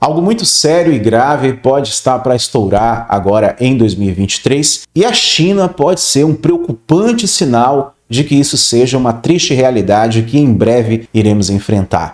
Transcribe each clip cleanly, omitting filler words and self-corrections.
Algo muito sério e grave pode estar para estourar agora em 2023 e a China pode ser um preocupante sinal de que isso seja uma triste realidade que em breve iremos enfrentar.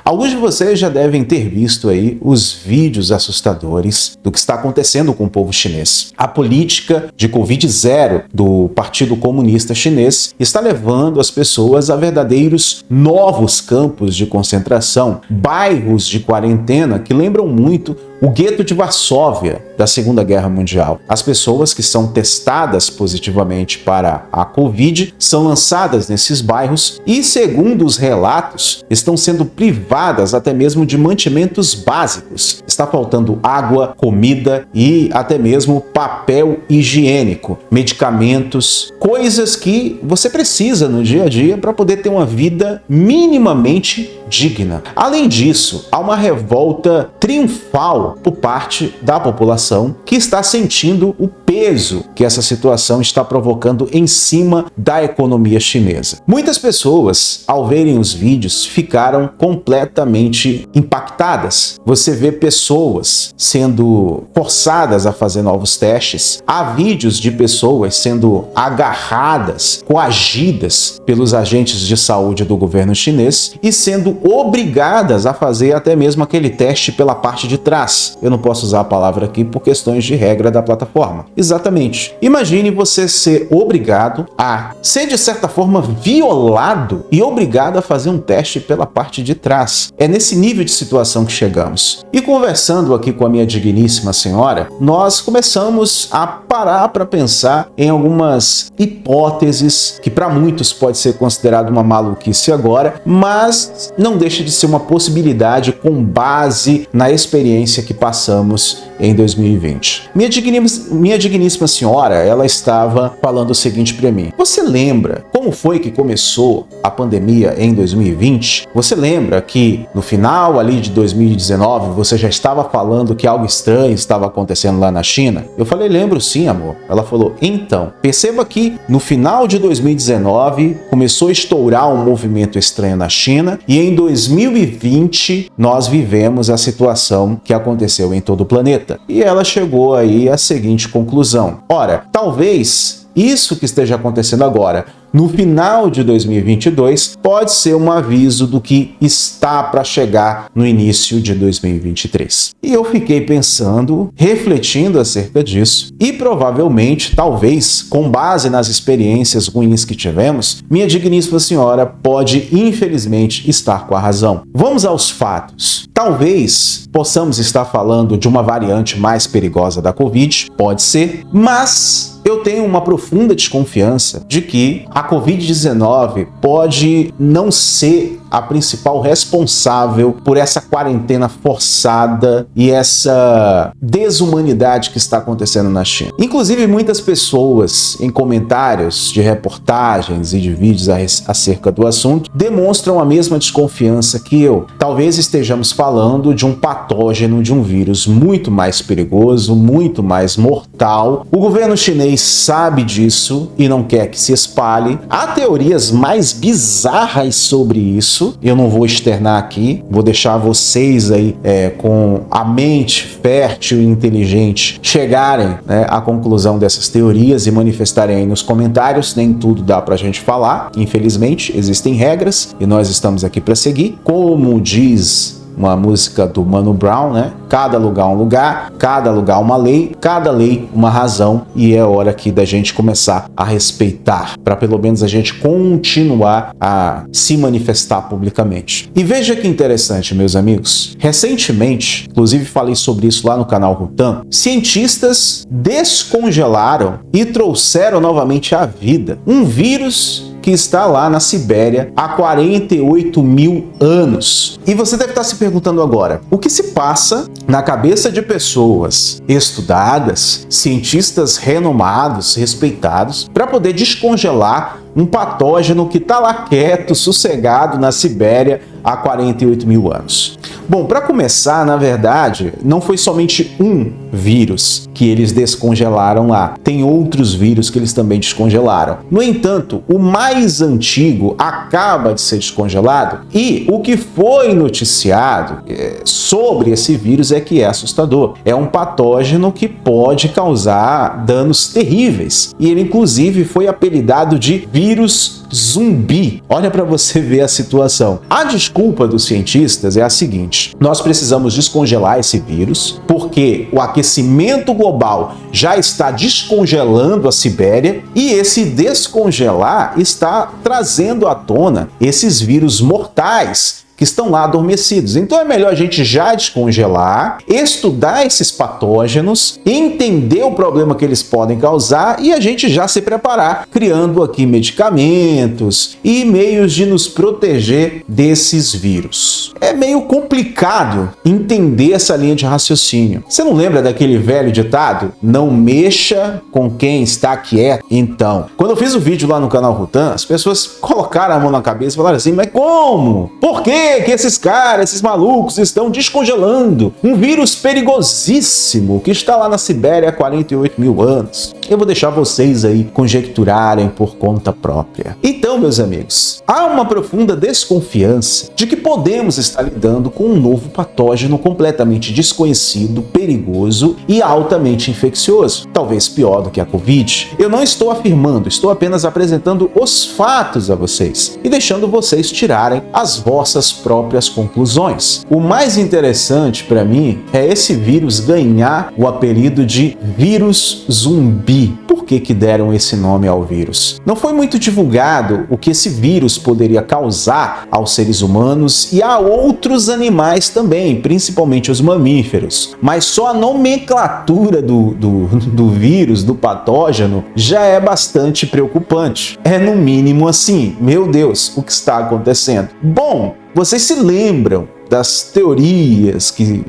Alguns de vocês já devem ter visto aí os vídeos assustadores do que está acontecendo com o povo chinês. A política de Covid-0 do Partido Comunista Chinês está levando as pessoas a verdadeiros novos campos de concentração, bairros de quarentena que lembram muito o gueto de Varsóvia da Segunda Guerra Mundial. As pessoas que são testadas positivamente para a Covid são lançadas nesses bairros e, segundo os relatos, estão sendo privadas até mesmo de mantimentos básicos. Está faltando água, comida e até mesmo papel higiênico, medicamentos, coisas que você precisa no dia a dia para poder ter uma vida minimamente digna. Além disso, há uma revolta triunfal por parte da população que está sentindo o peso que essa situação está provocando em cima da economia chinesa. Muitas pessoas, ao verem os vídeos, ficaram completamente impactadas. Você vê pessoas sendo forçadas a fazer novos testes. Há vídeos de pessoas sendo agarradas, coagidas pelos agentes de saúde do governo chinês e sendo obrigadas a fazer até mesmo aquele teste pela parte de trás. Eu não posso usar a palavra aqui por questões de regra da plataforma. Exatamente. Imagine você ser obrigado a ser, de certa forma, violado e obrigado a fazer um teste pela parte de trás. É nesse nível de situação que chegamos. E conversando aqui com a minha digníssima senhora, nós começamos a parar para pensar em algumas hipóteses que para muitos pode ser considerado uma maluquice agora, mas não deixa de ser uma possibilidade com base na experiência que passamos em 2020. Minha digníssima senhora, ela estava falando o seguinte para mim: você lembra como foi que começou a pandemia em 2020? Você lembra que no final ali de 2019 você já estava falando que algo estranho estava acontecendo lá na China? Eu falei, lembro sim, amor. Ela falou, então, perceba que no final de 2019 começou a estourar um movimento estranho na China e em 2020 nós vivemos a situação que aconteceu em todo o planeta. E ela chegou aí à seguinte conclusão: ora, talvez isso que esteja acontecendo agora, no final de 2022, pode ser um aviso do que está para chegar no início de 2023. E eu fiquei pensando, refletindo acerca disso, e provavelmente, talvez, com base nas experiências ruins que tivemos, minha digníssima senhora pode, infelizmente, estar com a razão. Vamos aos fatos. Talvez possamos estar falando de uma variante mais perigosa da Covid, pode ser, mas eu tenho uma profunda desconfiança de que a Covid-19 pode não ser a principal responsável por essa quarentena forçada e essa desumanidade que está acontecendo na China. Inclusive, muitas pessoas em comentários de reportagens e de vídeos acerca do assunto demonstram a mesma desconfiança que eu. Talvez estejamos falando de um patógeno, de um vírus muito mais perigoso, muito mais mortal. O governo chinês sabe disso e não quer que se espalhe. Há teorias mais bizarras sobre isso. Eu não vou externar aqui, vou deixar vocês aí com a mente fértil e inteligente chegarem, à conclusão dessas teorias e manifestarem aí nos comentários. Nem tudo dá pra gente falar, infelizmente, existem regras e nós estamos aqui para seguir. Como diz uma música do Mano Brown, Cada lugar um lugar, cada lugar uma lei, cada lei uma razão, e é hora aqui da gente começar a respeitar, para pelo menos a gente continuar a se manifestar publicamente. E veja que interessante, meus amigos, recentemente, inclusive falei sobre isso lá no canal Rutan, cientistas descongelaram e trouxeram novamente à vida um vírus que está lá na Sibéria há 48 mil anos. E você deve estar se perguntando agora, o que se passa na cabeça de pessoas estudadas, cientistas renomados, respeitados, para poder descongelar um patógeno que está lá quieto, sossegado na Sibéria há 48 mil anos. Bom, para começar, na verdade, não foi somente um vírus que eles descongelaram lá. Tem outros vírus que eles também descongelaram. No entanto, o mais antigo acaba de ser descongelado e o que foi noticiado sobre esse vírus é que é assustador. É um patógeno que pode causar danos terríveis. E ele, inclusive, foi apelidado de vírus zumbi. Olha para você ver a situação. A desculpa dos cientistas é a seguinte: nós precisamos descongelar esse vírus porque o aquecimento global já está descongelando a Sibéria e esse descongelar está trazendo à tona esses vírus mortais que estão lá adormecidos. Então é melhor a gente já descongelar, estudar esses patógenos, entender o problema que eles podem causar e a gente já se preparar, criando aqui medicamentos e meios de nos proteger desses vírus. É meio complicado entender essa linha de raciocínio. Você não lembra daquele velho ditado? Não mexa com quem está quieto. Então, quando eu fiz o vídeo lá no canal Rutan, as pessoas colocaram a mão na cabeça e falaram assim: mas como? Por quê que esses caras, esses malucos estão descongelando um vírus perigosíssimo que está lá na Sibéria há 48 mil anos? Eu vou deixar vocês aí conjecturarem por conta própria. Então, meus amigos, há uma profunda desconfiança de que podemos estar lidando com um novo patógeno completamente desconhecido, perigoso e altamente infeccioso. Talvez pior do que a Covid. Eu não estou afirmando, estou apenas apresentando os fatos a vocês e deixando vocês tirarem as vossas próprias conclusões. O mais interessante para mim é esse vírus ganhar o apelido de vírus zumbi. Por que deram esse nome ao vírus? Não foi muito divulgado o que esse vírus poderia causar aos seres humanos e a outros animais também, principalmente os mamíferos. Mas só a nomenclatura do vírus, do patógeno, já é bastante preocupante. É no mínimo assim: meu Deus, o que está acontecendo? Bom, vocês se lembram das teorias que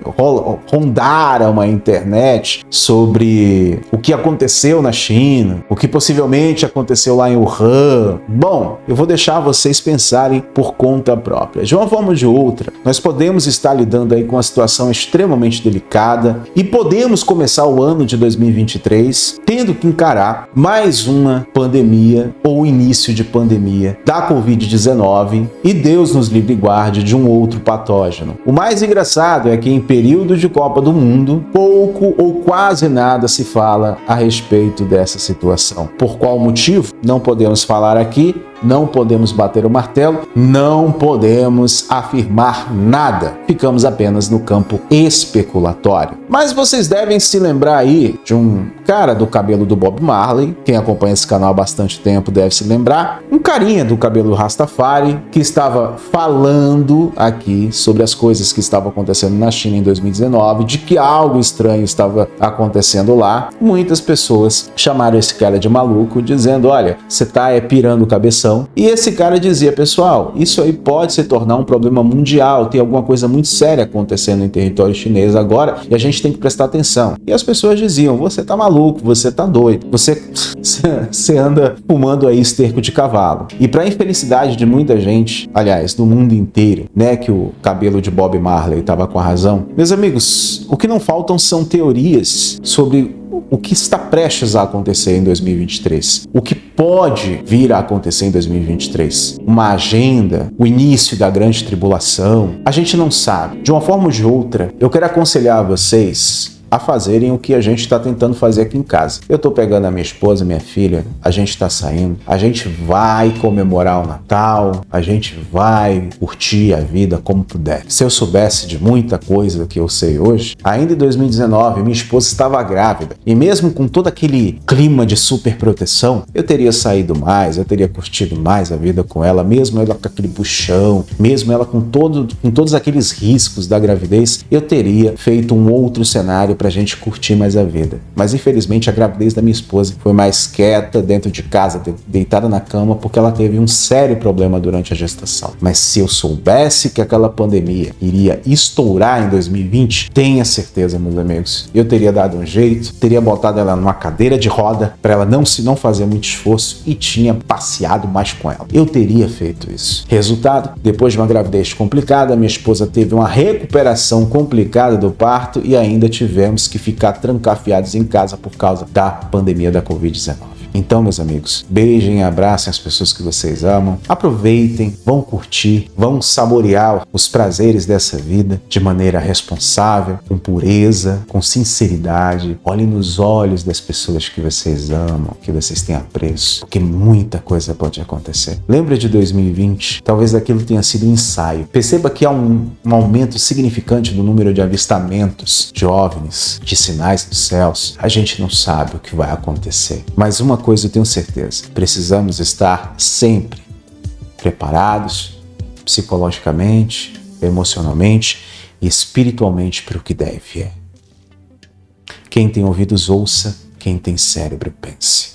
rondaram a internet sobre o que aconteceu na China, o que possivelmente aconteceu lá em Wuhan? Bom, eu vou deixar vocês pensarem por conta própria. De uma forma ou de outra, nós podemos estar lidando aí com uma situação extremamente delicada e podemos começar o ano de 2023 tendo que encarar mais uma pandemia ou início de pandemia da Covid-19 e Deus nos livre e guarde de um outro patógeno. O mais engraçado é que em período de Copa do Mundo, pouco ou quase nada se fala a respeito dessa situação. Por qual motivo? Não podemos falar aqui, não podemos bater o martelo, não podemos afirmar nada. Ficamos apenas no campo especulatório. Mas vocês devem se lembrar aí de um cara do cabelo do Bob Marley, quem acompanha esse canal há bastante tempo deve se lembrar, um carinha do cabelo Rastafari que estava falando aqui sobre as coisas que estavam acontecendo na China em 2019, de que algo estranho estava acontecendo lá. Muitas pessoas chamaram esse cara de maluco, dizendo: olha, você tá pirando o cabeção. E esse cara dizia: pessoal, isso aí pode se tornar um problema mundial, tem alguma coisa muito séria acontecendo em território chinês agora e a gente tem que prestar atenção. E as pessoas diziam: você tá maluco, você tá doido, você anda fumando aí esterco de cavalo. E para infelicidade de muita gente, aliás, do mundo inteiro, né, que o cabelo de Bob Marley estava com a razão. Meus amigos, o que não faltam são teorias sobre o que está prestes a acontecer em 2023, o que pode vir a acontecer em 2023, uma agenda, o início da grande tribulação, a gente não sabe. De uma forma ou de outra, eu quero aconselhar vocês a fazerem o que a gente está tentando fazer aqui em casa. Eu estou pegando a minha esposa, minha filha, a gente está saindo, a gente vai comemorar o Natal, a gente vai curtir a vida como puder. Se eu soubesse de muita coisa que eu sei hoje, ainda em 2019 minha esposa estava grávida e mesmo com todo aquele clima de super proteção, eu teria saído mais, eu teria curtido mais a vida com ela, mesmo ela com aquele puxão, mesmo ela com todos aqueles riscos da gravidez, eu teria feito um outro cenário pra gente curtir mais a vida. Mas infelizmente a gravidez da minha esposa foi mais quieta dentro de casa, deitada na cama, porque ela teve um sério problema durante a gestação. Mas se eu soubesse que aquela pandemia iria estourar em 2020, tenha certeza, meus amigos, eu teria dado um jeito, teria botado ela numa cadeira de roda para ela não fazer muito esforço e tinha passeado mais com ela. Eu teria feito isso. Resultado, depois de uma gravidez complicada, minha esposa teve uma recuperação complicada do parto e ainda tivemos que ficar trancafiados em casa por causa da pandemia da Covid-19. Então, meus amigos, beijem e abracem as pessoas que vocês amam, aproveitem, vão curtir, vão saborear os prazeres dessa vida de maneira responsável, com pureza, com sinceridade. Olhem nos olhos das pessoas que vocês amam, que vocês têm apreço, porque muita coisa pode acontecer. Lembra de 2020? Talvez aquilo tenha sido um ensaio. Perceba que há um aumento significante do número de avistamentos de OVNIs, de sinais dos céus. A gente não sabe o que vai acontecer, mas uma coisa eu tenho certeza: precisamos estar sempre preparados psicologicamente, emocionalmente e espiritualmente para o que deve. Quem tem ouvidos ouça, quem tem cérebro pense.